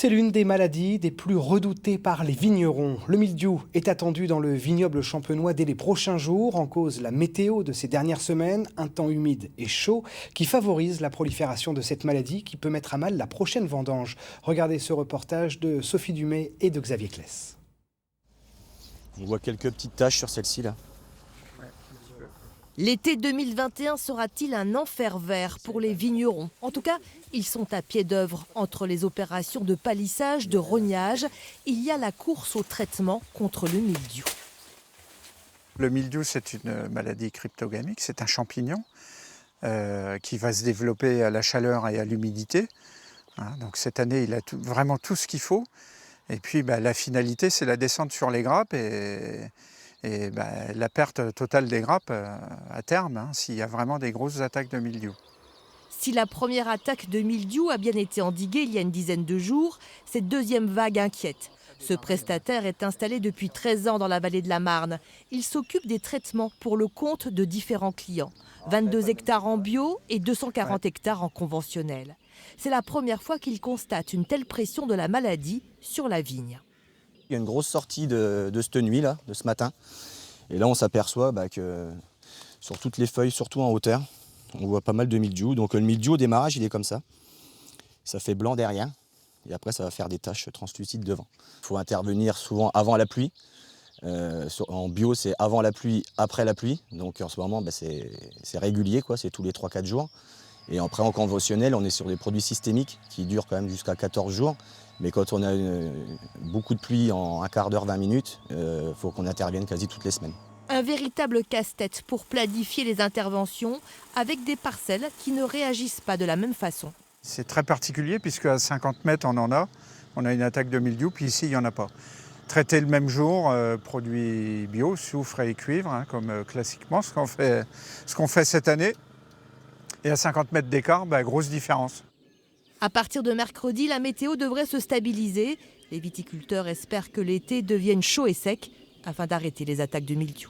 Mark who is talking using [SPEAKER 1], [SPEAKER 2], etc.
[SPEAKER 1] C'est l'une des maladies des plus redoutées par les vignerons. Le mildiou est attendu dans le vignoble champenois dès les prochains jours. En cause, la météo de ces dernières semaines, un temps humide et chaud qui favorise la prolifération de cette maladie qui peut mettre à mal la prochaine vendange. Regardez ce reportage de Sophie Dumay et de Xavier Kless.
[SPEAKER 2] On voit quelques petites taches sur celle-ci là.
[SPEAKER 3] L'été 2021 sera-t-il un enfer vert pour les vignerons? En tout cas, ils sont à pied d'œuvre. Entre les opérations de palissage, de rognage, il y a la course au traitement contre le mildiou.
[SPEAKER 4] Le mildiou, c'est une maladie cryptogamique, c'est un champignon qui va se développer à la chaleur et à l'humidité. Donc cette année, il a vraiment tout ce qu'il faut. Et puis la finalité, c'est la descente sur les grappes et la perte totale des grappes à terme, s'il y a vraiment des grosses attaques de mildiou.
[SPEAKER 3] Si la première attaque de mildiou a bien été endiguée il y a une dizaine de jours, cette deuxième vague inquiète. Ce prestataire est installé depuis 13 ans dans la vallée de la Marne. Il s'occupe des traitements pour le compte de différents clients. 22 hectares en bio et 240 hectares en conventionnel. C'est la première fois qu'il constate une telle pression de la maladie sur la vigne.
[SPEAKER 2] Il y a une grosse sortie de cette nuit là, de ce matin. Et là on s'aperçoit que sur toutes les feuilles, surtout en hauteur, on voit pas mal de mildiou. Donc le mildiou au démarrage il est comme ça. Ça fait blanc derrière et après ça va faire des taches translucides devant. Il faut intervenir souvent avant la pluie. En bio c'est avant la pluie, après la pluie. Donc en ce moment c'est régulier, c'est tous les 3-4 jours. Et après en conventionnel on est sur des produits systémiques qui durent quand même jusqu'à 14 jours. Mais quand on a beaucoup de pluie en un quart d'heure, 20 minutes, faut qu'on intervienne quasi toutes les semaines.
[SPEAKER 3] Un véritable casse-tête pour planifier les interventions avec des parcelles qui ne réagissent pas de la même façon.
[SPEAKER 4] C'est très particulier puisque à 50 mètres on a une attaque de mildiou, puis ici il n'y en a pas. Traiter le même jour, produits bio, soufre et cuivre, comme classiquement ce qu'on fait cette année. Et à 50 mètres d'écart, grosse différence.
[SPEAKER 3] À partir de mercredi, la météo devrait se stabiliser. Les viticulteurs espèrent que l'été devienne chaud et sec afin d'arrêter les attaques de mildiou.